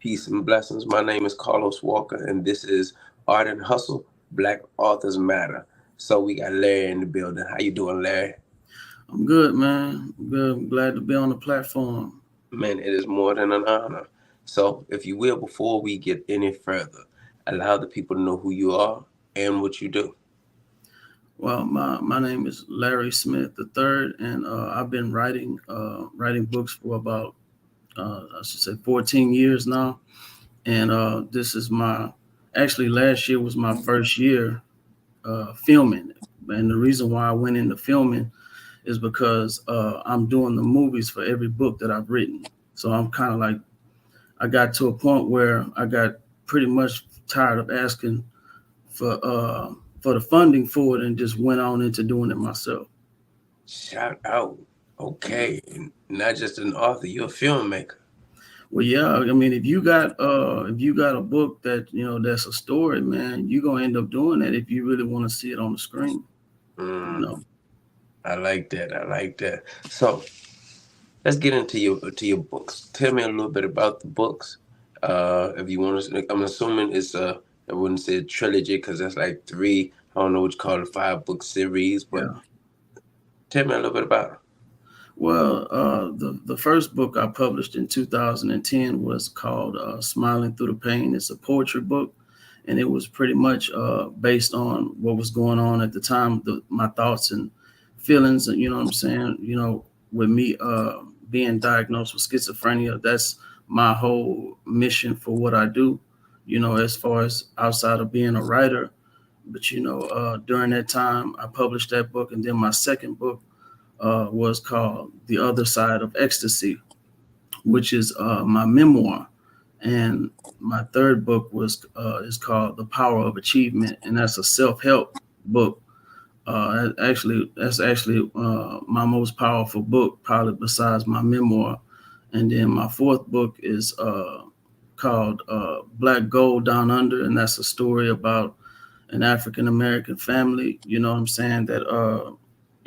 Peace and blessings. My name is Carlos Walker, and this is Art and Hustle, Black Authors Matter. So we got Larry in the building. How you doing, Larry? I'm good, man. I'm good. I'm glad to be on the platform. Man, it is more than an honor. So, if you will, before we get any further, allow the people to know who you are and what you do. Well, my name is Larry Smith the third, and I've been writing books for about I should say 14 years now. And this is my actually last year was my first year filming. And the reason why I went into filming is because I'm doing the movies for every book that I've written. So I'm kind of like I got to a point where I got pretty much tired of asking for the funding for it and just went on into doing it myself. Shout out. Okay. And not just an author, you're a filmmaker. Well, yeah, I mean, if you got a book that that's a story, man, you're gonna end up doing that if you really want to see it on the screen. You Mm, know. I like that. I like that. So, let's get into your books. Tell me a little bit about the books. If you want to, I'm assuming it's I wouldn't say a trilogy because that's like three. I don't know what you call it, 5 book series. But Yeah. tell me a little bit about it. Well, the first book I published in 2010 was called "Smiling Through the Pain." It's a poetry book, and it was pretty much based on what was going on at the time, my thoughts and feelings, and you know what I'm saying. With me being diagnosed with schizophrenia, that's my whole mission for what I do. As far as outside of being a writer, but during that time, I published that book, and then my second book was called "The Other Side of Ecstasy," which is my memoir, and my third book was is called "The Power of Achievement," and that's a self-help book. That's actually my most powerful book, probably besides my memoir. And then my fourth book is called "Black Gold Down Under," and that's a story about an African American family. You know what I'm saying? That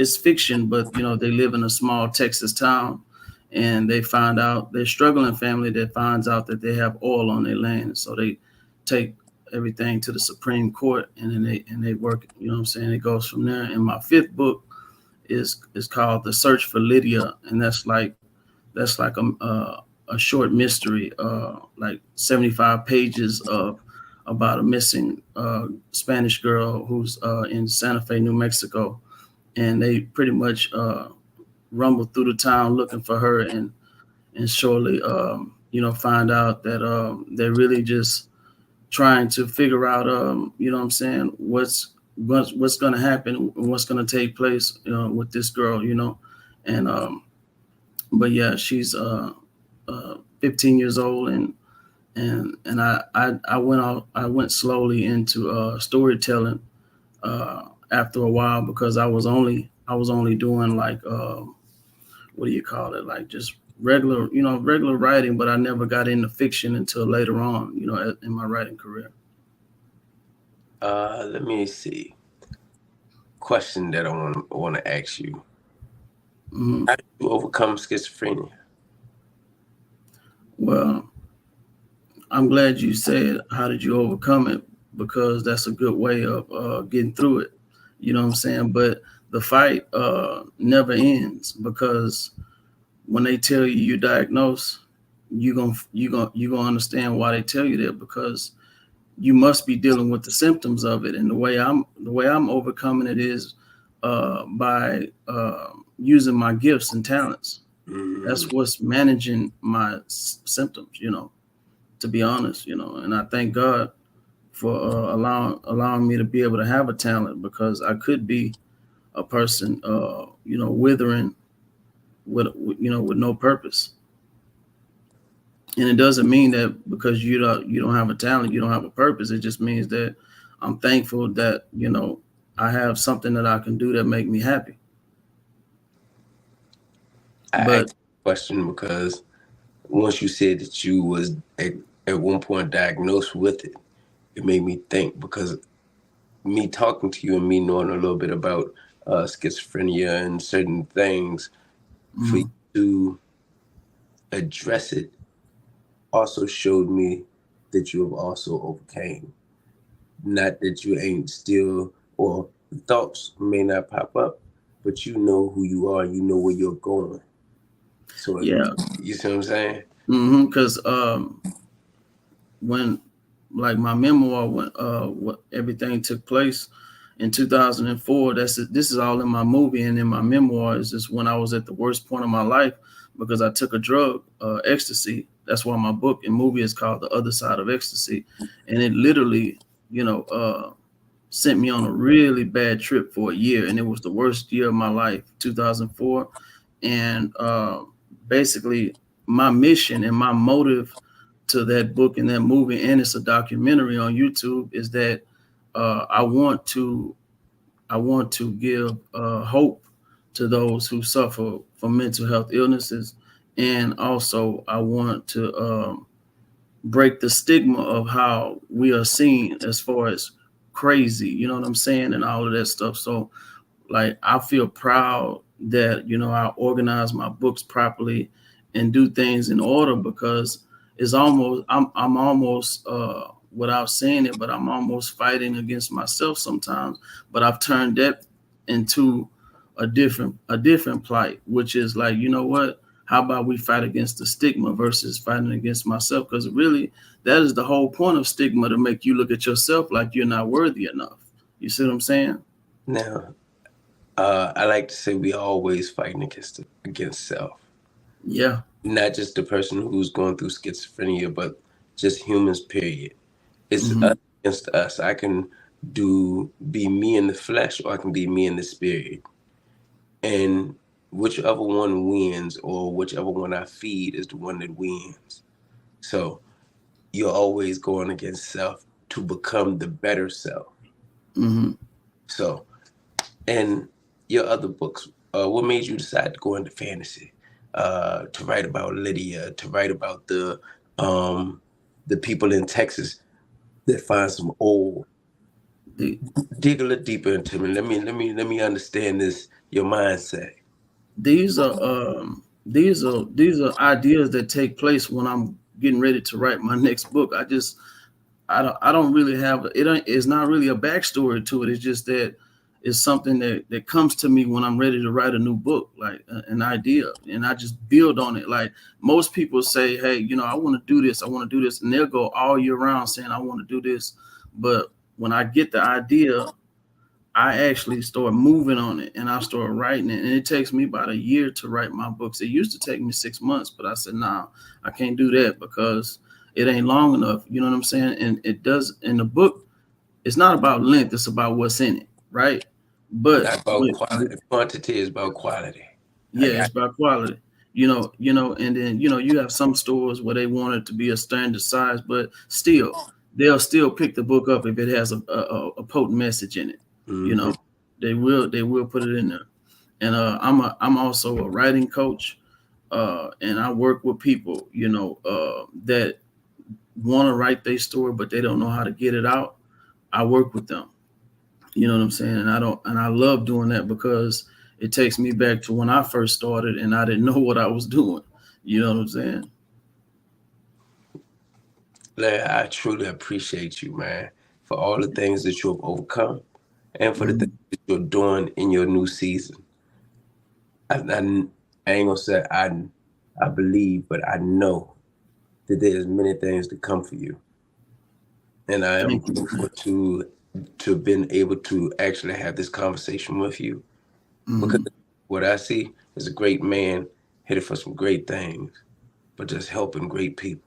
it's fiction, but they live in a small Texas town, and they find out they're struggling family that finds out that they have oil on their land, so they take everything to the Supreme Court, and then they work. You know what I'm saying? It goes from there. And my fifth book is called "The Search for Lydia," and that's like a short mystery, like 75 pages of about a missing Spanish girl who's in Santa Fe, New Mexico, and they pretty much rumble through the town looking for her, and shortly, find out that they're really just trying to figure out, what I'm saying, what's going to happen, what's going to take place, with this girl, and but yeah, she's 15 years old, and I went slowly into storytelling after a while because I was only doing like what do you call it, like just regular writing, but I never got into fiction until later on, in my writing career. Let me see. Question that I want to ask you: Hmm. how do you overcome schizophrenia? Well, I'm glad you said how did you overcome it, because that's a good way of getting through it. You know what I'm saying? But the fight never ends, because when they tell you you're diagnosed, you gonna understand why they tell you that, because you must be dealing with the symptoms of it. And the way I'm overcoming it is by using my gifts and talents. Mm, That's what's managing my symptoms. To be honest, and I thank God for allowing me to be able to have a talent, because I could be a person, withering with no purpose. And it doesn't mean that because you don't have a talent, you don't have a purpose. It just means that I'm thankful that I have something that I can do that make me happy. I But asked the question because once you said that you was at one point diagnosed with it, it made me think because me talking to you and me knowing a little bit about schizophrenia and certain things for you mhm, to address it also showed me that you have also overcame. Not that you ain't still, or thoughts may not pop up, but you know who you are. You know where you're going. So Yeah. you see what I'm saying? Because when like my memoir, when what everything took place in 2004, this is all in my movie and in my memoir. Is just when I was at the worst point of my life because I took a drug, ecstasy. That's why my book and movie is called The Other Side of Ecstasy, and it literally, you know, sent me on a really bad trip for a year, and it was the worst year of my life, 2004. And basically, my mission and my motive to that book and that movie, and it's a documentary on YouTube, is that I want to give hope to those who suffer from mental health illnesses, and also I want to break the stigma of how we are seen as far as crazy, you know what I'm saying, and all of that stuff. So like I feel proud that I organize my books properly and do things in order, because it's almost I'm almost without saying it, but I'm almost fighting against myself sometimes. But I've turned that into a different plight, which is like, you know what? How about we fight against the stigma versus fighting against myself? Because really, that is the whole point of stigma, to make you look at yourself like you're not worthy enough. You see what I'm saying? Now, I like to say we always fighting against self, Yeah. not just the person who's going through schizophrenia, but just humans. Period. It's us Hmm. against us. I can be me in the flesh, or I can be me in the spirit, and whichever one wins, or whichever one I feed, is the one that wins. So you're always going against self to become the better self. Hmm. So, and your other books, what made you decide to go into fantasy? To write about Lydia, to write about um, the people in Texas that find some old. The, Dig a little deeper into me. Let me understand this. Your mindset. these are ideas that take place when I'm getting ready to write my next book. I don't really have it. It's not really a backstory to it. It's just that it's something that comes to me when I'm ready to write a new book, like an idea, and I just build on it. Like most people say, hey, I want to do this, I want to do this, and they'll go all year round saying I want to do this, but when I get the idea, I actually start moving on it and I start writing it. And it takes me about a year to write my books. It used to take me 6 months, but I said, nah, I can't do that because it ain't long enough. You know what I'm saying? And it does in the book, it's not about length, it's about what's in it, right? But Not about quality. Quantity is about quality. I yeah, got it's about quality. And then you have some stores where they want it to be a standard size, but still, they'll still pick the book up if it has a potent message in it. you. You know, they will put it in there. And I'm also a writing coach, and I work with people, that want to write their story, but they don't know how to get it out. I work with them. You know what I'm saying? And I love doing that because it takes me back to when I first started and I didn't know what I was doing. You know what I'm saying? Larry, I truly appreciate you, man, for all the things that you have overcome, and for the things Mhm. that you're doing in your new season. I ain't gonna say I believe, but I know that there's many things to come for you, and I am Thank you, grateful man. to have been able to actually have this conversation with you, because Mhm. what I see is a great man headed for some great things, but just helping great people.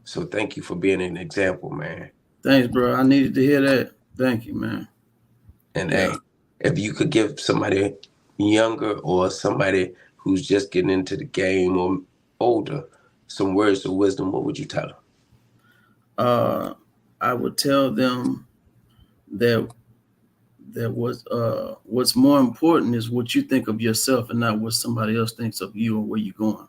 So thank you for being an example, man. Thanks, bro. I needed to hear that. Thank you, man. And Yeah. hey, if you could give somebody younger, or somebody who's just getting into the game, or older, some words of wisdom, what would you tell them? Uh, I would tell them that what's more important is what you think of yourself and not what somebody else thinks of you or where you're going.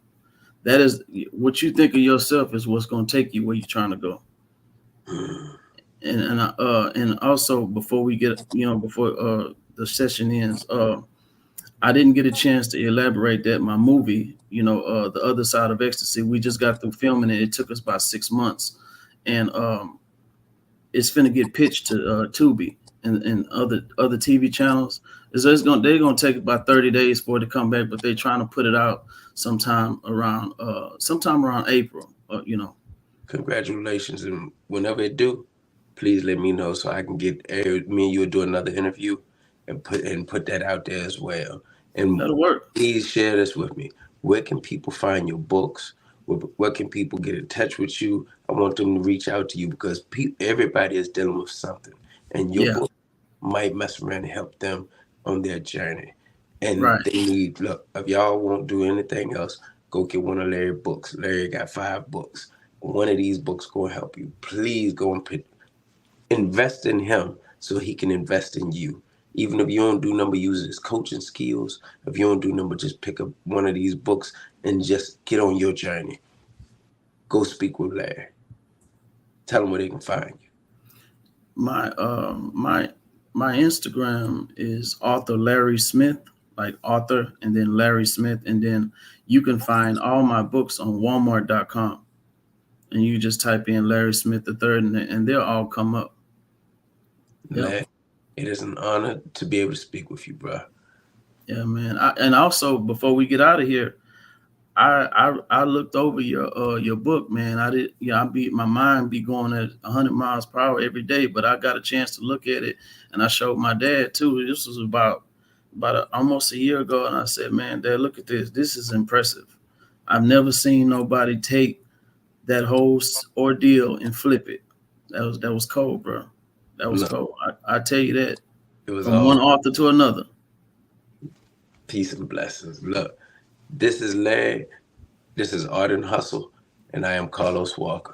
That is what you think of yourself is what's going to take you where you're trying to go. And also before we get before the session ends, I didn't get a chance to elaborate that. My movie, The Other Side of Ecstasy, we just got through filming it. It took us about 6 months, and it's finna get pitched to Tubi and other TV channels. They're gonna take about 30 days for it to come back, but they're trying to put it out sometime around April. Congratulations, and whenever it do, please let me know so I can get me and you will do another interview and put that out there as well. And That'll work. please share this with me. Where can people find your books? Where can people get in touch with you? I want them to reach out to you because everybody is dealing with something, and your Yeah, book might mess around and help them on their journey. And right. they need, look, if y'all won't do anything else, go get one of Larry's books. Larry got 5 books. One of these books gonna help you. Please go and invest in him so he can invest in you. Even if you don't do number, use his coaching skills. If you don't do number, just pick up one of these books and just get on your journey. Go speak with Larry. Tell him where they can find you. My Instagram is author Larry Smith, like author, and then Larry Smith, and then you can find all my books on Walmart.com, and you just type in Larry Smith the third, and they'll all come up. Yep. Larry, it is an honor to be able to speak with you, bro. Yeah, man. And also, before we get out of here, I looked over your book, man. I did, my mind be going at 100 miles per hour every day, but I got a chance to look at it, and I showed my dad too. This was about almost a year ago, and I said, "Man, Dad, look at this. This is impressive. I've never seen nobody take that whole ordeal and flip it. That was cold, bro. That was Look, cold. I tell you that, it was from all one author to another." peace and blessings. Look, this is Larry. This is Art and Hustle, and I am Carlos Walker.